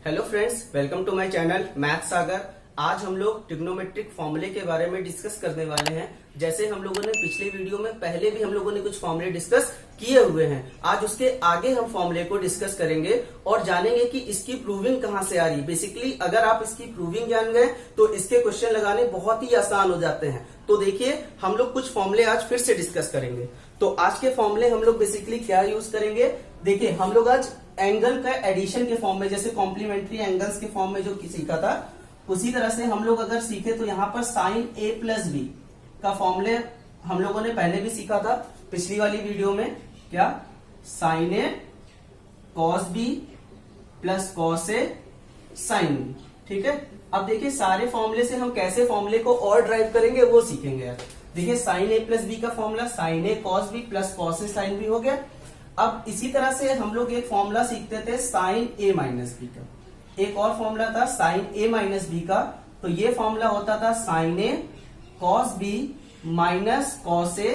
Hello friends, welcome to my channel Math Sagar. आज हम लोग ट्रिग्नोमेट्रिक फॉर्मूले के बारे में डिस्कस करने वाले हैं। जैसे हम लोगों ने पिछले वीडियो में पहले भी हम लोगों ने कुछ फॉर्मूले डिस्कस किए हुए हैं। आज उसके आगे हम फॉर्मूले को डिस्कस करेंगे और जानेंगे कि इसकी प्रूविंग कहाँ से आ रही है। बेसिकली अगर आप इसकी प्रूविंग जान गए तो इसके क्वेश्चन लगाने बहुत ही आसान हो जाते हैं। तो देखिए, हम लोग कुछ फॉर्मूले आज फिर से डिस्कस करेंगे। तो आज के फॉर्मूले हम लोग बेसिकली क्या यूज करेंगे, देखिए हम लोग आज एंगल का एडिशन के फॉर्म में, जैसे कॉम्प्लीमेंट्री एंगल्स के फॉर्म में जो सीखा था, उसी तरह से हम लोग अगर सीखे तो यहाँ पर साइन ए प्लस बी का फॉर्मूले हम लोगों ने पहले भी सीखा था पिछली वाली वीडियो में। क्या? Sine A cos B plus cos A sine B. ठीक है, अब देखिए सारे फॉर्मूले से हम कैसे फॉर्मूले को और ड्राइव करेंगे वो सीखेंगे यार। देखिए साइन ए प्लस बी का formula sine A cos B plus cos A sine B हो गया। अब इसी तरह से हम लोग एक फॉर्मूला सीखते थे साइन ए माइनस बी का। एक और फॉर्मूला था साइन ए माइनस बी का। तो ये फॉर्मूला होता था sign A cos B minus cos A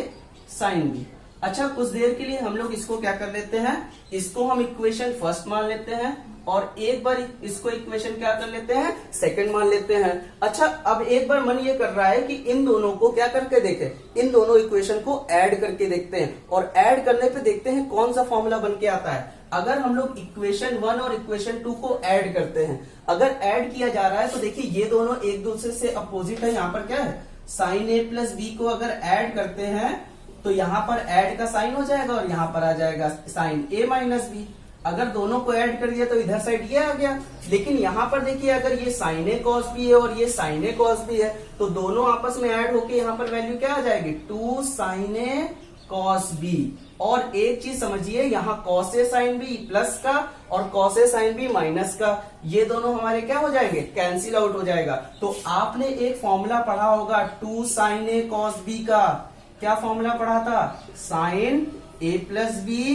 sine B. अच्छा, कुछ देर के लिए हम लोग इसको क्या कर लेते हैं, इसको हम इक्वेशन फर्स्ट मान लेते हैं और एक बार इसको इक्वेशन क्या कर लेते हैं, सेकंड मान लेते हैं। अच्छा, अब एक बार मन ये कर रहा है कि इन दोनों को क्या करके देखें, इन दोनों इक्वेशन को ऐड करके देखते हैं और ऐड करने पे देखते हैं कौन सा फॉर्मूला बन के आता है। अगर हम लोग इक्वेशन 1 और इक्वेशन 2 को ऐड करते हैं, अगर ऐड किया जा रहा है तो देखिए ये दोनों एक दूसरे से अपोजिट है। यहाँ पर क्या है, साइन ए प्लस बी को अगर ऐड करते हैं तो यहाँ पर ऐड का साइन हो जाएगा और यहाँ पर आ जाएगा साइन ए माइनस बी। अगर दोनों को ऐड कर दिया तो इधर साइड ये आ गया। लेकिन यहाँ पर देखिए अगर ये साइन ए कॉस बी है और ये साइन ए कॉस बी है तो दोनों आपस में ऐड होके यहाँ पर वैल्यू क्या आ जाएगी, 2 साइन ए कॉस बी। और एक चीज समझिए, यहाँ cos A sine B plus का और cos A sine B minus का, ये दोनों हमारे क्या हो जाएंगे, कैंसिल आउट हो जाएगा। तो आपने एक फॉर्मूला पढ़ा होगा 2 साइन ए कॉस बी का। क्या फॉर्मूला पढ़ा था, sign A plus B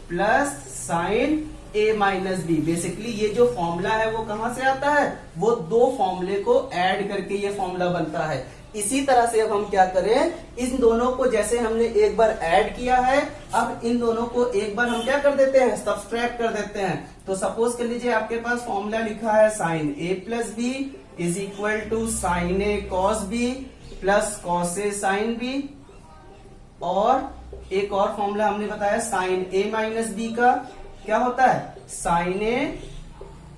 plus sine A minus B. Basically ये जो फॉर्मूला है वो कहां से आता है, वो दो फॉर्मूले को ऐड करके ये फॉर्मूला बनता है। इसी तरह से अब हम क्या करें, इन दोनों को जैसे हमने एक बार ऐड किया है, अब इन दोनों को एक बार हम क्या कर देते हैं, सब्सट्रैक्ट कर देते हैं। तो सपोज कर लीजिए आपके पास फॉर्मूला लिखा है sine A plus B is equal to sine A cos B plus cos A sine B. और एक और फॉर्मूला हमने बताया साइन ए माइनस बी का, क्या होता है, sine A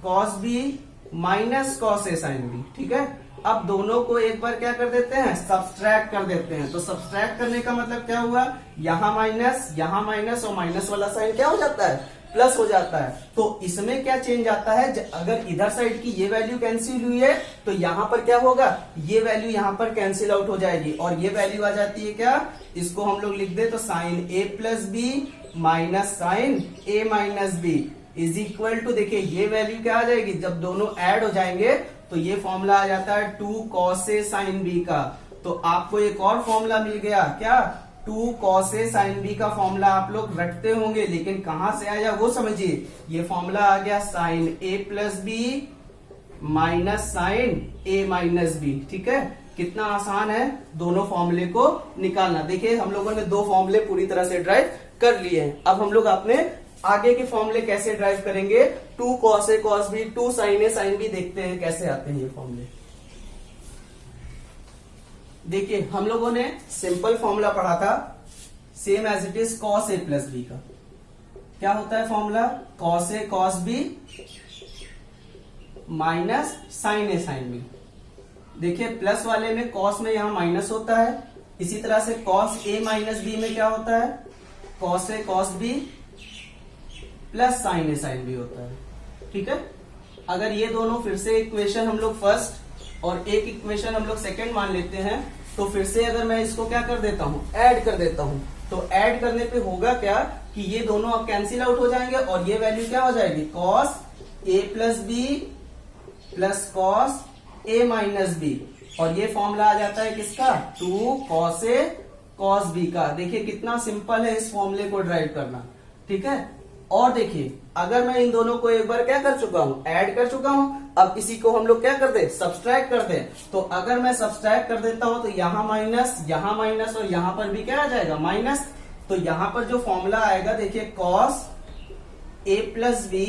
cos B minus cos A sine B. ठीक है, अब दोनों को एक बार क्या कर देते हैं, सब्सट्रैक्ट कर देते हैं। तो सब्सट्रैक्ट करने का मतलब क्या हुआ, यहाँ माइनस और माइनस वाला साइन क्या हो जाता है, प्लस हो जाता है। तो इसमें क्या चेंज आता है, अगर इधर साइड की ये वैल्यू कैंसिल हुई है तो यहाँ पर क्या होगा, ये वैल्यू यहाँ पर कैंसिल आउट हो जाएगी और ये वैल्यू आ जाती है क्या, इसको हम लोग लिख दे तो sine A plus B minus sine A minus B is equal to, देखिए ये वैल्यू क्या आ जाएगी, जब दोनों ऐड हो जाएंगे तो ये फॉर्मूला आ जाता है 2 कॉस ए साइन बी का। तो आपको एक और फॉर्मूला मिल गया, क्या, 2 कॉस ए साइन बी का फॉर्मूला आप लोग रखते होंगे, लेकिन कहां से आया वो समझिए। ये फॉर्मूला आ गया sign A plus B minus sine A minus B. ठीक है, कितना आसान है दोनों फॉर्मूले को निकालना। देखिए हम लोगों ने दो फॉर्मूले पूरी तरह से ड्राइव कर लिए हैं। अब हम लोग अपने आगे के फॉर्मूले कैसे ड्राइव करेंगे, 2 cos A cos B 2 sine A sine B, देखते हैं कैसे आते हैं ये फॉर्मूले। देखिए हम लोगों ने सिंपल फॉर्मूला पढ़ा था same as it is cos A plus B का। क्या होता है formula, cos A cos B minus sine A sine B. देखिए प्लस वाले में कॉस में यहां माइनस होता है, इसी तरह से कॉस ए माइनस बी में क्या होता है, cos A cos B plus sine A sine B होता है। ठीक है, अगर ये दोनों फिर से इक्वेशन हम लोग फर्स्ट और एक इक्वेशन हम लोग सेकंड मान लेते हैं तो फिर से अगर मैं इसको क्या कर देता हूं, ऐड कर देता हूं, तो ऐड करने पे होगा क्या कि ये दोनों अब कैंसिल आउट हो जाएंगे और ये वैल्यू क्या हो जाएगी, cos A plus B plus cos A minus B. और ये फॉर्मूला आ जाता है किसका, 2 कॉस ए कॉस बी का। देखिए कितना सिंपल है इस फॉर्मूले को ड्राइव करना। ठीक है, और देखिए अगर मैं इन दोनों को एक बार क्या कर चुका हूं, ऐड कर चुका हूं, अब इसी को हम लोग क्या कर दे, सब्सट्रैक्ट कर दे। तो अगर मैं सब्सट्रैक्ट कर देता हूं तो यहाँ माइनस और यहाँ पर भी क्या आ जाएगा, माइनस। तो यहाँ पर जो फॉर्मूला आएगा देखिए, cos A plus B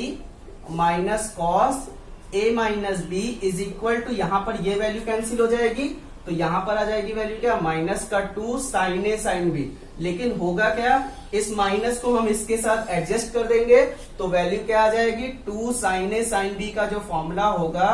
minus cos A minus B is equal to, यहां पर ये वैल्यू कैंसिल हो जाएगी तो यहां पर आ जाएगी वैल्यू क्या, माइनस का 2 साइन ए साइन बी। लेकिन होगा क्या, इस माइनस को हम इसके साथ एडजस्ट कर देंगे तो वैल्यू क्या आ जाएगी, 2 साइन ए साइन बी का जो फॉर्मूला होगा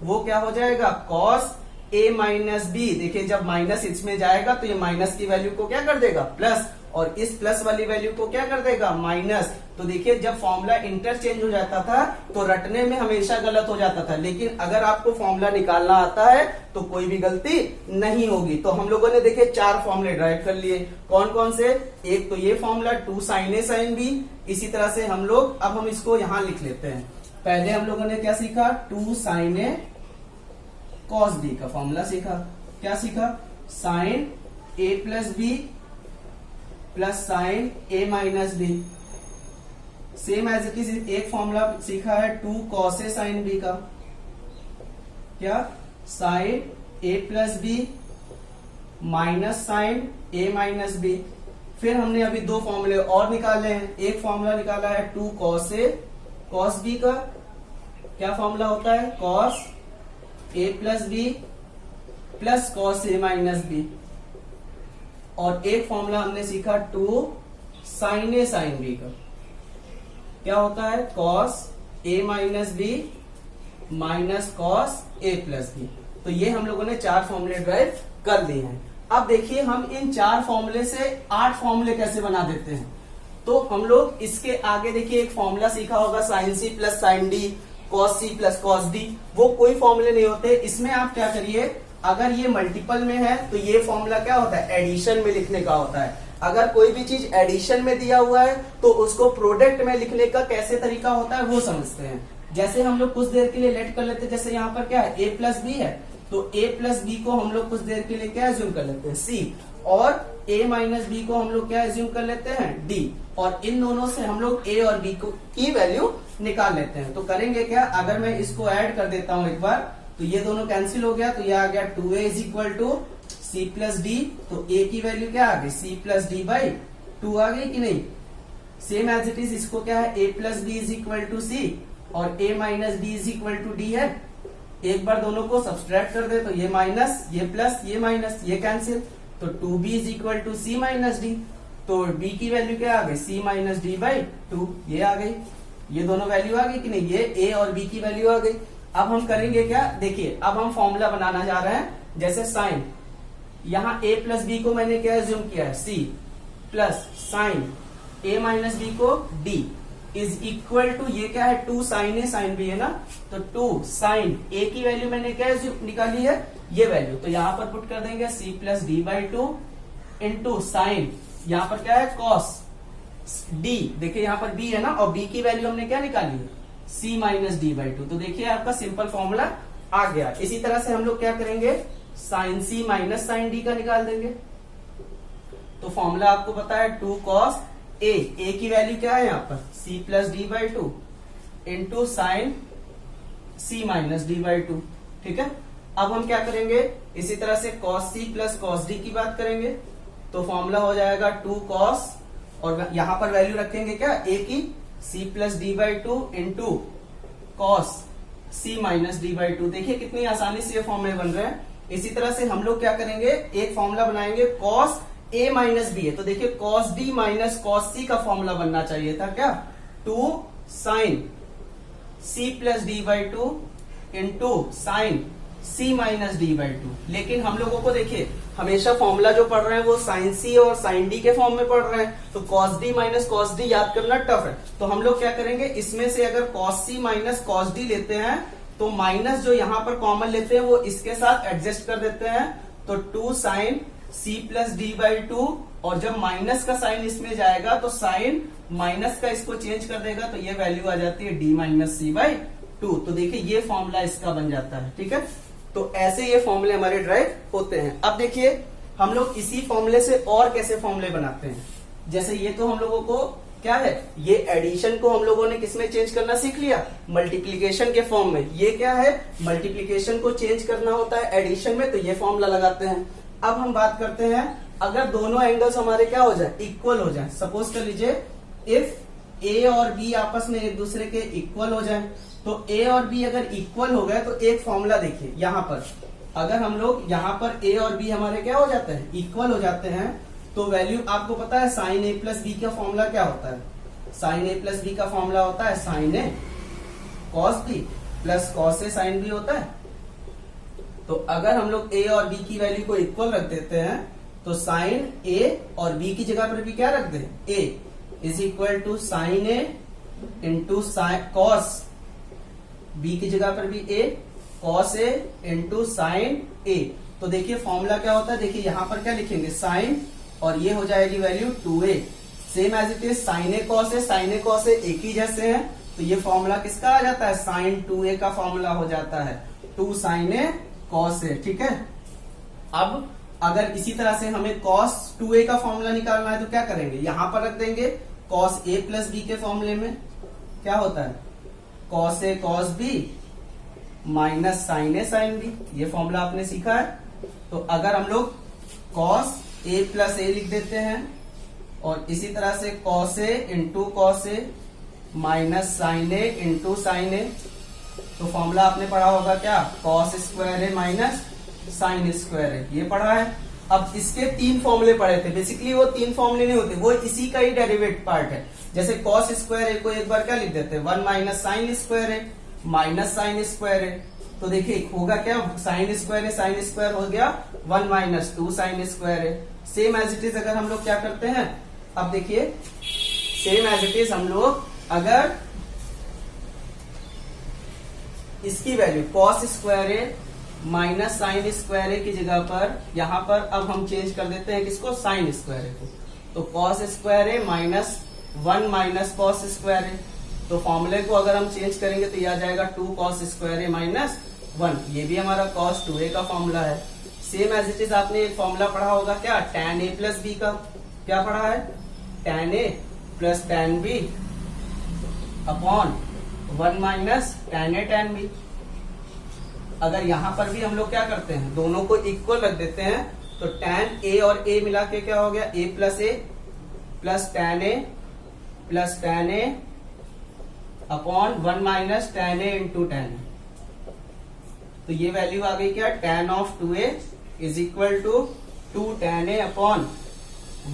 वो क्या हो जाएगा, कॉस ए माइनस बी। देखिए जब माइनस इसमें जाएगा तो ये माइनस की वैल्यू को क्या कर देगा, प्लस, और इस प्लस वाली वैल्यू को क्या कर देगा, माइनस। तो देखिए जब फॉर्मूला इंटरचेंज हो जाता था तो रटने में हमेशा गलत हो जाता था, लेकिन अगर आपको फॉर्मूला निकालना आता है तो कोई भी गलती नहीं होगी। तो हम लोगों ने देखिए 4 फॉर्मूले ड्राइव कर लिए। कौन कौन से, एक तो ये formula 2 sine A sine B. इसी तरह से हम लोग, अब हम इसको यहां लिख लेते हैं। पहले हम लोगों ने क्या सीखा, 2 साइन ए कॉस बी का फॉर्मूला सीखा। क्या सीखा, sine A plus B plus sine A minus B. Same as it is एक फॉर्मूला सीखा है 2 कॉस ए साइन बी का। क्या, sine A plus B minus sine A minus B. फिर हमने अभी 2 फॉर्मूले और निकाले हैं। एक फॉर्मूला निकाला है 2 कॉस ए कॉस बी का। क्या फॉर्मूला होता है, cos A plus B plus cos A minus B. और एक फॉर्मूला हमने सीखा 2 साइन ए साइन बी का। क्या होता है, cos A minus B minus cos A plus B. तो ये हम लोगों ने 4 फॉर्मूले ड्राइव कर दिए हैं। अब देखिए हम इन 4 फॉर्मूले से 8 फॉर्मूले कैसे बना देते हैं। तो हम लोग इसके आगे देखिए एक फॉर्मूला सीखा होगा, sine C plus sine D cos C plus cos D. वो कोई फॉर्मूले नहीं होते। इसमें आप क्या करिए, अगर ये मल्टीपल में है तो ये फॉर्मूला क्या होता है, एडिशन में लिखने का होता है। अगर कोई भी चीज एडिशन में दिया हुआ है तो उसको प्रोडक्ट में लिखने का कैसे तरीका होता है वो समझते हैं। जैसे हम लोग कुछ देर के लिए लेट कर लेते हैं, जैसे यहाँ पर क्या है, ए प्लस बी है, तो ए प्लस बी को हम लोग कुछ देर के लिए क्या एज्यूम कर लेते हैं, सी, और ए माइनस बी को हम लोग क्या एज्यूम कर लेते हैं, डी। और इन दोनों से हम लोग ए और बी की वैल्यू निकाल लेते हैं। तो करेंगे क्या, अगर मैं इसको ऐड कर देता हूं एक बार तो ये दोनों कैंसिल हो गया, तो ये आ गया 2a is equal to C plus D. तो a की वैल्यू क्या आ गई, सी प्लस डी बाई 2 आ गई कि नहीं। सेम एज इट इज इसको क्या है, a plus B is equal to C और a minus B is equal to D है। एक बार दोनों को सब्सट्रैक्ट कर दे तो ये माइनस, ये प्लस, ये माइनस, ये कैंसिल, तो 2b is equal to C minus D. तो b की वैल्यू क्या आ गई, c माइनस डी बाई 2, ये आ गई। ये दोनों वैल्यू आ गई कि नहीं, ये a और b की वैल्यू आ गई। अब हम करेंगे क्या, देखिए अब हम फॉर्मूला बनाना जा रहे हैं। जैसे साइन, यहाँ a प्लस बी को मैंने क्या एज्यूम किया है, c plus sine a minus B को d इज इक्वल टू, ये क्या है, 2 साइन ए साइन बी है ना, तो 2 साइन a की वैल्यू मैंने क्या निकाली है, ये वैल्यू। तो यहाँ पर पुट कर देंगे c plus D by 2 into sign, यहाँ पर क्या है, कॉस d, देखिए यहाँ पर b है ना, और b की वैल्यू हमने क्या निकाली है, c माइनस डी बाई 2। तो देखिए आपका सिंपल फॉर्मूला आ गया। इसी तरह से हम लोग क्या करेंगे, sine c minus sine d का निकाल देंगे। तो फॉर्मूला आपको पता है 2 कॉस a की वैल्यू क्या है यहाँ पर, c plus D by 2 into sine c minus D by 2। ठीक है, अब हम क्या करेंगे, इसी तरह से cos c plus cos d की बात करेंगे। तो फॉर्मूला हो जाएगा 2 cos, और यहां पर वैल्यू रखेंगे क्या, a की c plus D by 2 into cos c minus D by 2। देखिए कितनी आसानी से ये फॉर्मूले बन रहे हैं। इसी तरह से हम लोग क्या करेंगे, एक फॉर्मूला बनाएंगे cos a माइनस बी है, तो देखिए cos d minus cos c का फॉर्मूला बनना चाहिए था क्या, 2 sine c plus D by 2 into sine c minus D by 2। लेकिन हम लोगों को देखिए हमेशा फॉर्मूला जो पढ़ रहे हैं वो साइन c और साइन d के फॉर्म में पढ़ रहे हैं, तो cos d minus cos d याद करना टफ है। तो हम लोग क्या करेंगे, इसमें से अगर cos c minus cos d लेते हैं तो माइनस जो यहाँ पर कॉमन लेते हैं वो इसके साथ एडजस्ट कर देते हैं, तो 2 sine c plus D by 2, और जब माइनस का साइन इसमें जाएगा तो साइन माइनस का इसको चेंज कर देगा, तो ये वैल्यू आ जाती है d माइनस सी बाई 2। तो देखिए ये फॉर्मूला इसका बन जाता है। ठीक है, तो ऐसे ये फॉर्मूले हमारे ड्राइव होते हैं। अब देखिए हम लोग इसी फॉर्मूले से और कैसे फॉर्मूले बनाते हैं। जैसे ये तो हम लोगों को क्या है, ये एडिशन को हम लोगों ने किसमें चेंज करना सीख लिया, मल्टीप्लीकेशन के फॉर्म में। ये क्या है, मल्टीप्लीकेशन को चेंज करना होता है एडिशन में, तो ये फॉर्मूला लगाते हैं। अब हम बात करते हैं, अगर दोनों एंगल्स हमारे क्या हो जाए, इक्वल हो जाए। सपोज कर लीजिए इफ ए और बी आपस में एक दूसरे के इक्वल हो जाए। तो ए और बी अगर इक्वल हो गए तो एक फॉर्मूला देखिए यहां पर, अगर हम लोग यहां पर ए और बी हमारे क्या हो जाते हैं, इक्वल हो जाते हैं, तो वैल्यू आपको पता है साइन ए प्लस बी का फॉर्मूला क्या होता है। साइन ए प्लस बी का फॉर्मूला होता है sine A cos B plus cos A sine B होता है। तो अगर हम लोग ए और बी की वैल्यू को इक्वल रख देते हैं तो साइन ए और बी की जगह पर भी क्या रख दें, A is equal to sine A into cos B की जगह पर भी A, cos A into sine A. तो देखिए फॉर्मूला क्या होता है, देखिए यहां पर क्या लिखेंगे साइन और ये हो जाएगी value 2a, same as it is sine A cos A, sine A cos A एक ही जैसे हैं, तो ये फॉर्मूला किसका आ जाता है, साइन 2a का फॉर्मूला हो जाता है 2 साइन ए कॉस ए। ठीक है, अब अगर इसी तरह से हमें कॉस 2a का फॉर्मूला निकालना है तो क्या करेंगे, यहां पर रख देंगे कॉस ए प्लस बी के फॉर्मूले में क्या होता है cos A cos B minus sine A sine B, ये फॉर्मूला आपने सीखा है। तो अगर हम लोग कॉस ए प्लस ए लिख देते हैं और इसी तरह से cos A into cos A minus sine A into sine A, तो फॉर्मूला आपने पढ़ा होगा क्या, cos square A minus sine square ए, ये पढ़ा है। अब इसके 3 फॉर्मूले पढ़े थे, बेसिकली वो 3 फॉर्मूले नहीं होते, वो इसी का ही डेरिवेट पार्ट है। जैसे कॉस स्क्वायर ए को एक बार क्या लिख देते हैं 1 minus sine square A minus sine square A, तो देखिए होगा क्या, sine square A sine square हो गया 1 minus 2 sine square A. Same as it is अगर हम लोग क्या करते हैं, अब देखिए सेम एज इट इज हम लोग अगर इसकी value cos square A minus sine square ए की जगह पर यहां पर अब हम चेंज कर देते हैं किसको, साइन स्क्वायर ए को, तो cos square A minus 1 minus cos square A, तो फॉर्मूले को अगर हम चेंज करेंगे तो यह आ जाएगा 2 कॉस स्क्वायर ए माइनस 1, ये भी हमारा कॉस 2a का फॉर्मूला है। सेम एज इट इज आपने एक फॉर्मूला पढ़ा होगा क्या, tan a प्लस बी का, क्या पढ़ा है tan a plus tan b upon 1 minus tan a tan b। अगर यहां पर भी हम लोग क्या करते हैं, दोनों को इक्वल रख देते हैं, तो tan a और a मिला के क्या हो गया a plus tan a plus tan a upon 1 minus tan a into tan a। तो ये वैल्यू आ गई क्या, tan of 2a is equal to 2 tan a upon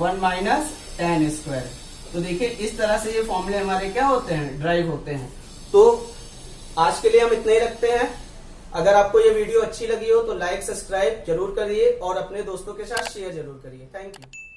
1 minus tan square. तो देखिए इस तरह से ये फॉर्मूले हमारे क्या होते हैं, ड्राइव होते हैं। तो आज के लिए हम इतना ही रखते हैं। अगर आपको ये वीडियो अच्छी लगी हो तो लाइक सब्सक्राइब जरूर करिए और अपने दोस्तों के साथ शेयर जरूर करिए। Thank you.